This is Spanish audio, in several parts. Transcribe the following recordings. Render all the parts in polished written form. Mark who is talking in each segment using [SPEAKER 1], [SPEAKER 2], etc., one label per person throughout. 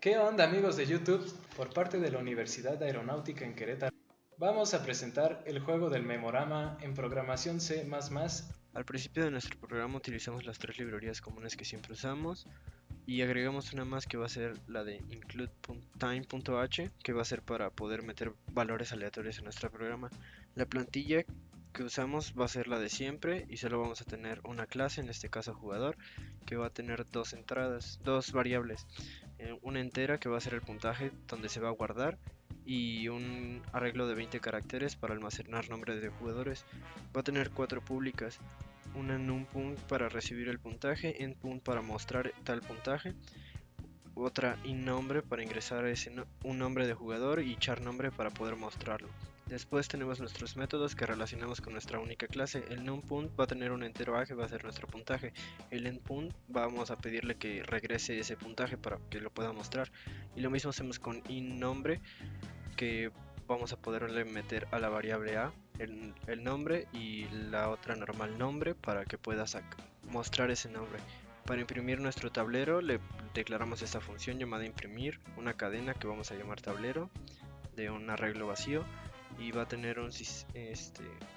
[SPEAKER 1] ¿Qué onda amigos de YouTube? Por parte de la Universidad Aeronáutica en Querétaro, vamos a presentar el juego del memorama en programación C++.
[SPEAKER 2] Al principio de nuestro programa utilizamos las tres librerías comunes que siempre usamos y agregamos una más que va a ser la de include.time.h, que va a ser para poder meter valores aleatorios en nuestro programa. La plantilla que usamos va a ser la de siempre y solo vamos a tener una clase, en este caso jugador, que va a tener dos entradas, dos variables, una entera que va a ser el puntaje donde se va a guardar y un arreglo de 20 caracteres para almacenar nombres de jugadores. Va a tener cuatro públicas, una numPunt para recibir el puntaje, endPunt para mostrar tal puntaje, otra inNombre para ingresar un nombre de jugador y charNombre para poder mostrarlo. Después tenemos nuestros métodos que relacionamos con nuestra única clase. El numPunt va a tener un entero a que va a ser nuestro puntaje. El endPunt vamos a pedirle que regrese ese puntaje para que lo pueda mostrar. Y lo mismo hacemos con inNombre, que vamos a poderle meter a la variable a el nombre y la otra normal nombre para que pueda mostrar ese nombre. Para imprimir nuestro tablero le declaramos esta función llamada imprimir, una cadena que vamos a llamar tablero de un arreglo vacío, y va a tener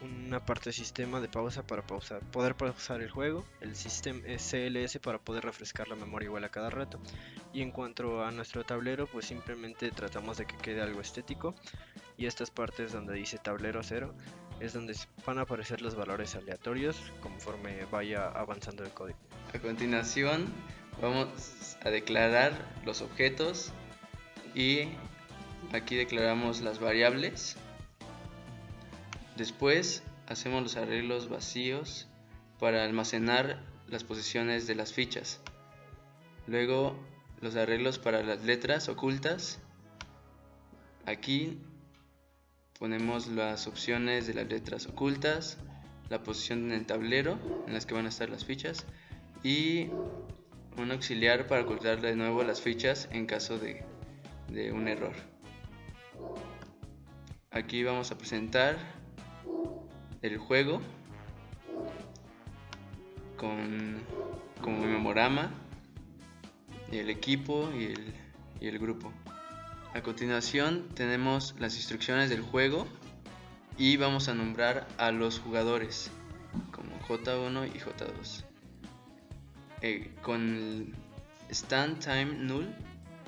[SPEAKER 2] una parte de sistema de pausa para poder pausar el juego, el sistema CLS para poder refrescar la memoria igual a cada rato. Y en cuanto a nuestro tablero, pues simplemente tratamos de que quede algo estético, y estas partes donde dice tablero 0 es donde van a aparecer los valores aleatorios conforme vaya avanzando el código.
[SPEAKER 3] A continuación vamos a declarar los objetos y aquí declaramos las variables. Después hacemos los arreglos vacíos para almacenar las posiciones de las fichas. Luego los arreglos para las letras ocultas. Aquí ponemos las opciones de las letras ocultas, la posición en el tablero en las que van a estar las fichas y un auxiliar para ocultar de nuevo las fichas en caso de un error. Aquí vamos a presentar el juego como memorama, el equipo y el grupo. A continuación tenemos las instrucciones del juego y vamos a nombrar a los jugadores como J1 y J2. Con el stand_time_null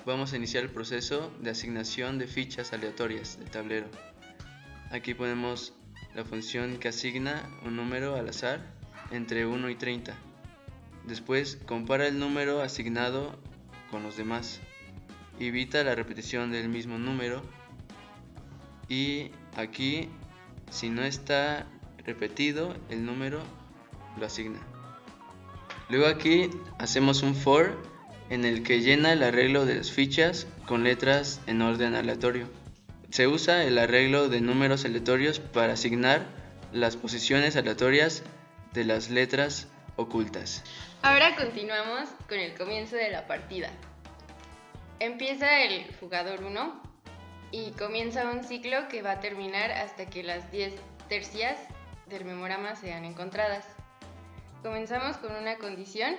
[SPEAKER 3] vamos a iniciar el proceso de asignación de fichas aleatorias del tablero. Aquí ponemos la función que asigna un número al azar entre 1 y 30. Después compara el número asignado con los demás, evita la repetición del mismo número y aquí, si no está repetido el número, lo asigna. Luego aquí hacemos un for en el que llena el arreglo de las fichas con letras en orden aleatorio. Se usa el arreglo de números aleatorios para asignar las posiciones aleatorias de las letras ocultas.
[SPEAKER 4] Ahora continuamos con el comienzo de la partida. Empieza el jugador 1 y comienza un ciclo que va a terminar hasta que las 10 tercias del memorama sean encontradas. Comenzamos con una condición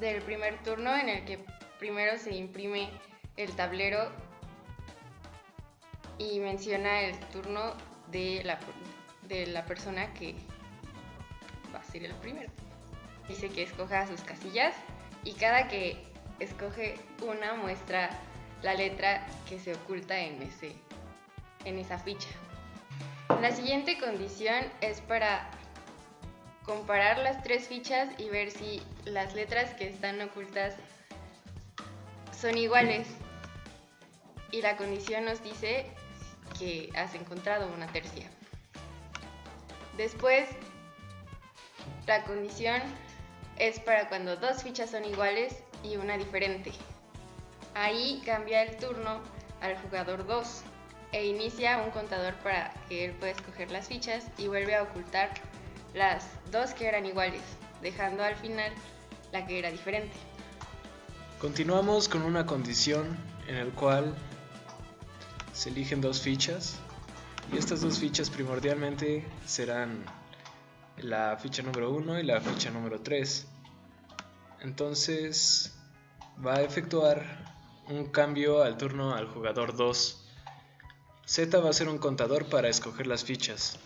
[SPEAKER 4] del primer turno en el que primero se imprime el tablero y menciona el turno de la persona que va a ser el primero. Dice que escoja sus casillas y cada que escoge una muestra la letra que se oculta en esa ficha. La siguiente condición es para comparar las tres fichas y ver si las letras que están ocultas son iguales, y la condición nos dice que has encontrado una tercia. Después, la condición es para cuando dos fichas son iguales y una diferente. Ahí cambia el turno al jugador 2 e inicia un contador para que él pueda escoger las fichas y vuelve a ocultar las dos que eran iguales, dejando al final la que era diferente.
[SPEAKER 1] Continuamos con una condición en la cual se eligen dos fichas y estas dos fichas primordialmente serán la ficha número 1 y la ficha número 3. Entonces va a efectuar un cambio al turno al jugador 2. Z va a ser un contador para escoger las fichas.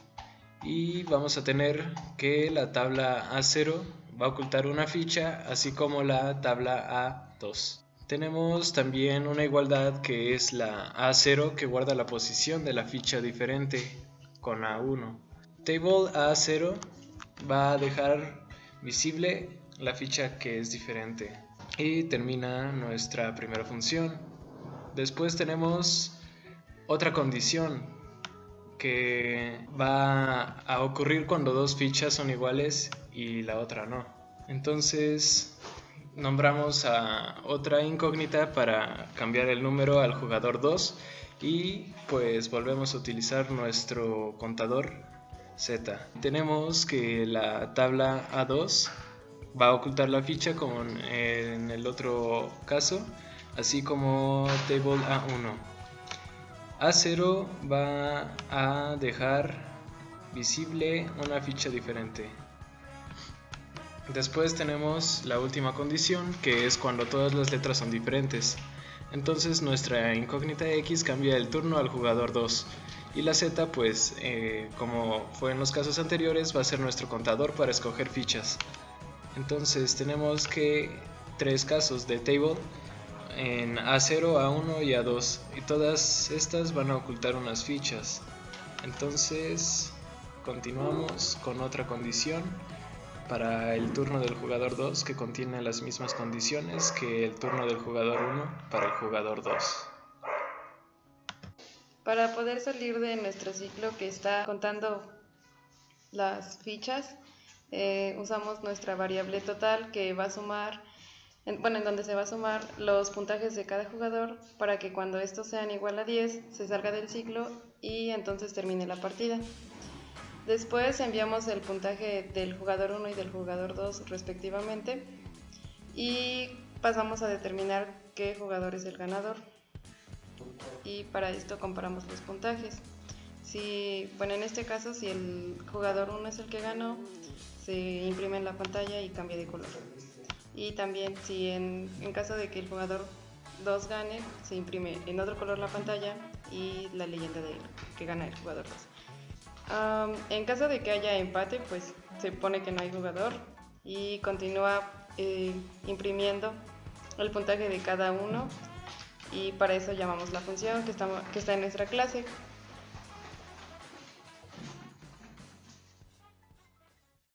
[SPEAKER 1] Y vamos a tener que la tabla A0 va a ocultar una ficha, así como la tabla A2. Tenemos también una igualdad que es la A0 que guarda la posición de la ficha diferente con A1. Table A0 va a dejar visible la ficha que es diferente. Y termina nuestra primera función. Después tenemos otra condición que va a ocurrir cuando dos fichas son iguales y la otra no. Entonces nombramos a otra incógnita para cambiar el número al jugador 2 y pues volvemos a utilizar nuestro contador Z. Tenemos que la tabla A2 va a ocultar la ficha como en el otro caso, así como table A1. A0 va a dejar visible una ficha diferente. Después tenemos la última condición, que es cuando todas las letras son diferentes. Entonces nuestra incógnita X cambia el turno al jugador 2. Y la Z, pues, como fue en los casos anteriores, va a ser nuestro contador para escoger fichas. Entonces tenemos que 3 casos de table en A0, A1 y A2, y todas estas van a ocultar unas fichas. Entonces continuamos con otra condición para el turno del jugador 2 que contiene las mismas condiciones que el turno del jugador 1 para el jugador 2.
[SPEAKER 5] Para poder salir de nuestro ciclo que está contando las fichas, usamos nuestra variable total que va a sumar, en donde se va a sumar los puntajes de cada jugador para que cuando estos sean igual a 10 se salga del ciclo y entonces termine la partida. Después enviamos el puntaje del jugador 1 y del jugador 2 respectivamente y pasamos a determinar qué jugador es el ganador. Y para esto comparamos los puntajes. En este caso, si el jugador 1 es el que ganó, se imprime en la pantalla y cambia de color. Y también si en caso de que el jugador 2 gane, se imprime en otro color la pantalla y la leyenda de que gana el jugador 2. En caso de que haya empate, pues se pone que no hay jugador y continúa imprimiendo el puntaje de cada uno, y para eso llamamos la función que está en nuestra clase,